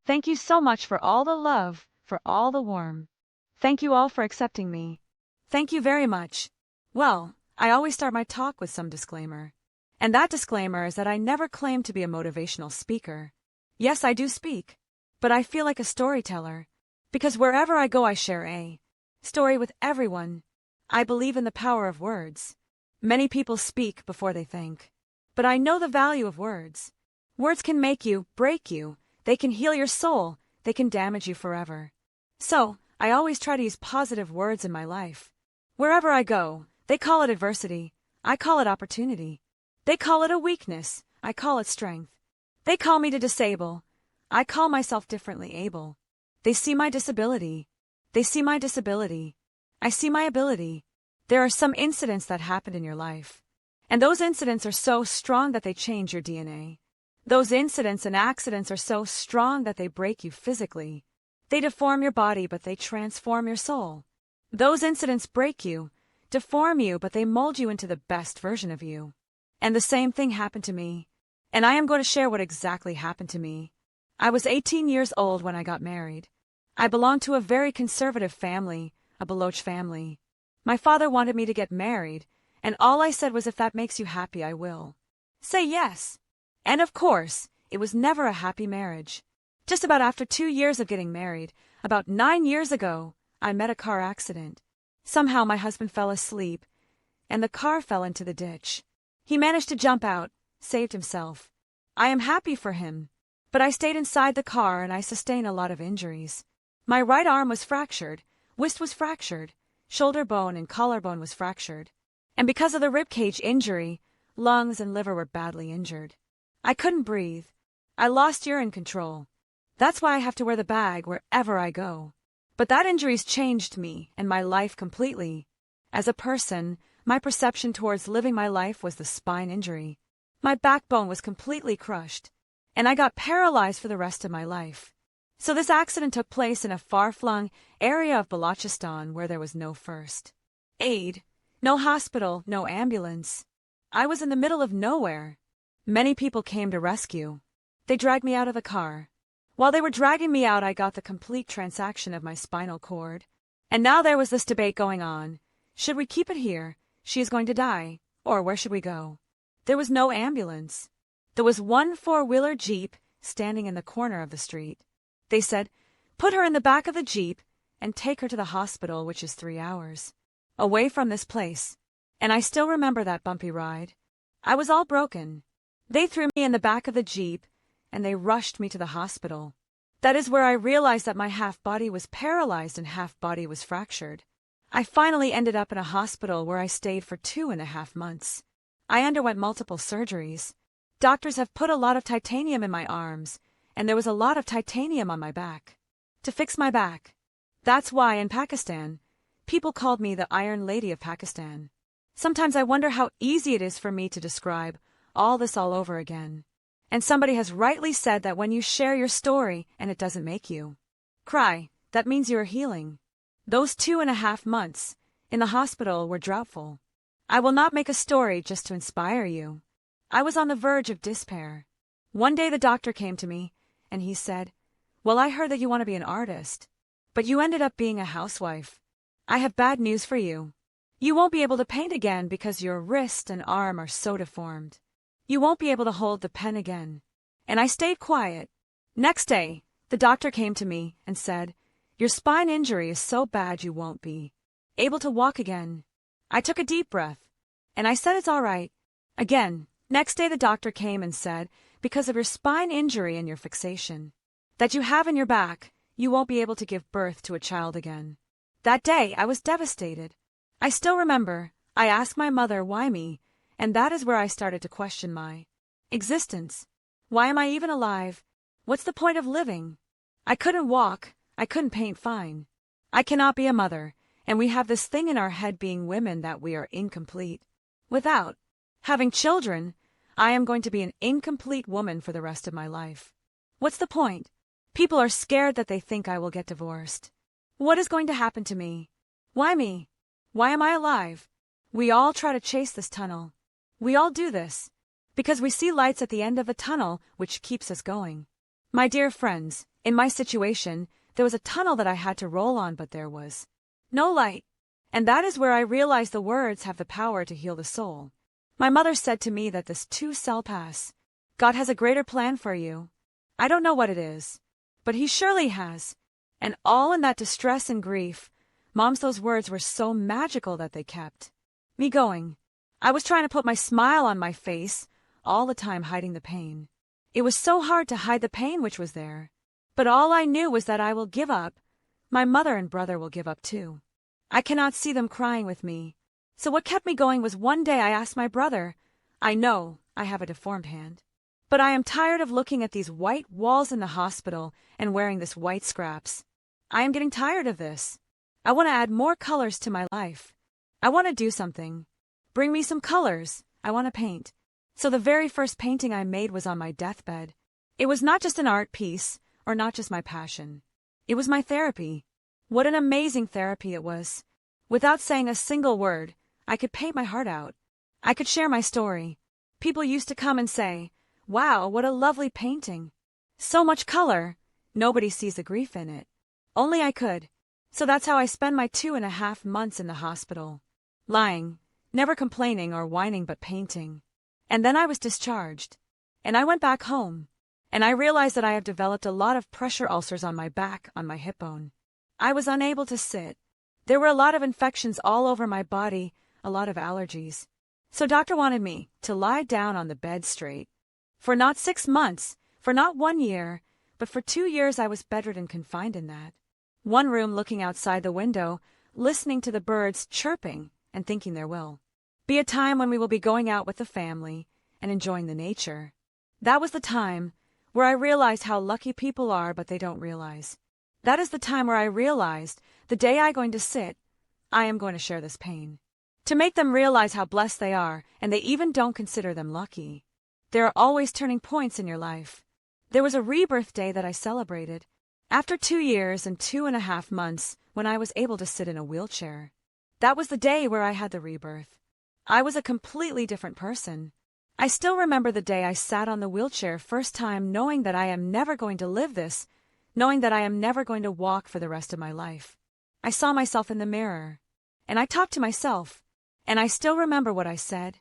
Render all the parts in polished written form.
Thank you so much for all the love, for all the warmth. Thank you all for accepting me. Thank you very much. Well, I always start my talk with some disclaimer. And that disclaimer is that I never claim to be a motivational speaker. Yes, I do speak, but I feel like a storyteller, because wherever I go I share a story with everyone. I believe in the power of words. Many people speak before they think. But I know the value of words. Words can make you, break you, they can heal your soul, they can damage you forever. So, I always try to use positive words in my life. Wherever I go, they call it adversity, I call it opportunity. They call it a weakness, I call it strength. They call me to disable, I call myself differently able. They see my disability. They see my disability. I see my ability. There are some incidents that happened in your life. And those incidents are so strong that they change your DNA. Those incidents and accidents are so strong that they break you physically. They deform your body, but they transform your soul. Those incidents break you, deform you, but they mold you into the best version of you. And the same thing happened to me. And I am going to share what exactly happened to me. I was 18 years old when I got married. I belonged to a very conservative family, a Baloch family. My father wanted me to get married, and all I said was, if that makes you happy, I will. Say yes. And of course, it was never a happy marriage. Just about after 2 years of getting married, about 9 years ago, I met a car accident. Somehow my husband fell asleep, and the car fell into the ditch. He managed to jump out, saved himself. I am happy for him, but I stayed inside the car and I sustained a lot of injuries. My right arm was fractured, wrist was fractured, shoulder bone and collarbone was fractured. And because of the ribcage injury, lungs and liver were badly injured. I couldn't breathe. I lost urine control. That's why I have to wear the bag wherever I go. But that injury's changed me and my life completely. As a person, my perception towards living my life was the spine injury. My backbone was completely crushed, and I got paralyzed for the rest of my life. So this accident took place in a far-flung area of Balochistan where there was no first aid, no hospital, no ambulance. I was in the middle of nowhere. Many people came to rescue. They dragged me out of the car. While they were dragging me out, I got the complete transaction of my spinal cord. And now there was this debate going on. Should we keep it here? She is going to die. Or where should we go? There was no ambulance. There was one four-wheeler Jeep standing in the corner of the street. They said, put her in the back of the Jeep and take her to the hospital, which is 3 hours away from this place. And I still remember that bumpy ride. I was all broken. They threw me in the back of the Jeep and they rushed me to the hospital. That is where I realized that my half-body was paralyzed and half-body was fractured. I finally ended up in a hospital where I stayed for 2.5 months. I underwent multiple surgeries. Doctors have put a lot of titanium in my arms, and there was a lot of titanium on my back. To fix my back. That's why in Pakistan, people called me the Iron Lady of Pakistan. Sometimes I wonder how easy it is for me to describe all this all over again. And somebody has rightly said that when you share your story and it doesn't make you cry, that means you are healing. Those 2.5 months in the hospital were doubtful. I will not make a story just to inspire you. I was on the verge of despair. One day the doctor came to me, and he said, well, I heard that you want to be an artist, but you ended up being a housewife. I have bad news for you. You won't be able to paint again because your wrist and arm are so deformed. You won't be able to hold the pen again. And I stayed quiet. Next day, the doctor came to me and said, your spine injury is so bad you won't be able to walk again. I took a deep breath, and I said it's all right. Again, next day the doctor came and said, because of your spine injury and your fixation that you have in your back, you won't be able to give birth to a child again. That day I was devastated. I still remember, I asked my mother why me, and that is where I started to question my existence. Why am I even alive? What's the point of living? I couldn't walk, I couldn't paint fine. I cannot be a mother, and we have this thing in our head being women that we are incomplete. Without having children, I am going to be an incomplete woman for the rest of my life. What's the point? People are scared that they think I will get divorced. What is going to happen to me? Why me? Why am I alive? We all try to chase this tunnel. We all do this because we see lights at the end of a tunnel which keeps us going. My dear friends, In my situation, there was a tunnel that I had to roll on, but there was no light. And that is where I realized the words have the power to heal the soul. My mother said to me that this too shall pass. God has a greater plan for you. I don't know what it is, but He surely has. And all in that distress and grief, Mom's those words were so magical that they kept me going. I was trying to put my smile on my face, all the time hiding the pain. It was so hard to hide the pain which was there. But all I knew was that I will give up. My mother and brother will give up too. I cannot see them crying with me. So what kept me going was one day I asked my brother, I know I have a deformed hand, but I am tired of looking at these white walls in the hospital and wearing this white scraps. I am getting tired of this. I want to add more colors to my life. I want to do something. Bring me some colors. I want to paint. So the very first painting I made was on my deathbed. It was not just an art piece, or not just my passion. It was my therapy. What an amazing therapy it was. Without saying a single word, I could paint my heart out. I could share my story. People used to come and say, "Wow, what a lovely painting. So much color. Nobody sees the grief in it." Only I could. So that's how I spent my 2.5 months in the hospital. Lying, never complaining or whining but painting. And then I was discharged. And I went back home. And I realized that I have developed a lot of pressure ulcers on my back, on my hip bone. I was unable to sit. There were a lot of infections all over my body, a lot of allergies. So doctor wanted me to lie down on the bed straight. For not 6 months, for not 1 year, but for 2 years I was bedridden, confined in that one room, looking outside the window, listening to the birds chirping and thinking there will be a time when we will be going out with the family and enjoying the nature. That was the time where I realized how lucky people are, but they don't realize. That is the time where I realized the day I'm going to sit, I am going to share this pain. To make them realize how blessed they are, and they even don't consider them lucky. There are always turning points in your life. There was a rebirth day that I celebrated. After 2 years and 2.5 months, when I was able to sit in a wheelchair. That was the day where I had the rebirth. I was a completely different person. I still remember the day I sat on the wheelchair first time, knowing that I am never going to live this, knowing that I am never going to walk for the rest of my life. I saw myself in the mirror, and I talked to myself, and I still remember what I said.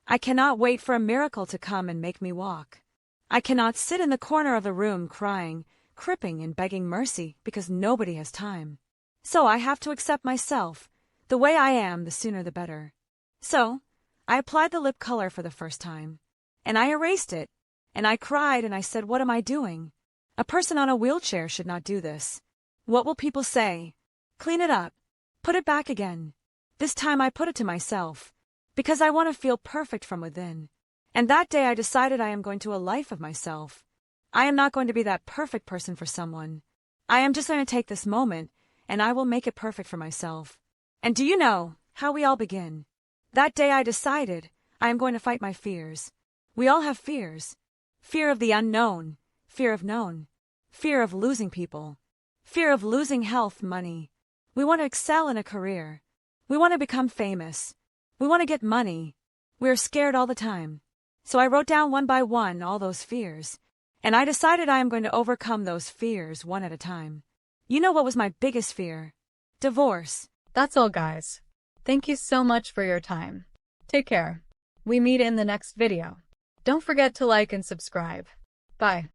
I cannot wait for a miracle to come and make me walk. I cannot sit in the corner of the room crying, cripping and begging mercy because nobody has time. So I have to accept myself. The way I am, the sooner the better. So I applied the lip color for the first time, and I erased it, and I cried and I said, what am I doing? A person on a wheelchair should not do this. What will people say? Clean it up. Put it back again. This time I put it to myself, because I want to feel perfect from within. And that day I decided I am going to a life of myself. I am not going to be that perfect person for someone. I am just going to take this moment, and I will make it perfect for myself. And do you know how we all begin? That day I decided I am going to fight my fears. We all have fears. Fear of the unknown, fear of known, fear of losing people, fear of losing health, money. We want to excel in a career. We want to become famous. We want to get money. We are scared all the time. So I wrote down one by one all those fears, and I decided I am going to overcome those fears one at a time. You know what was my biggest fear? Divorce. That's all, guys. Thank you so much for your time. Take care. We meet in the next video. Don't forget to like and subscribe. Bye.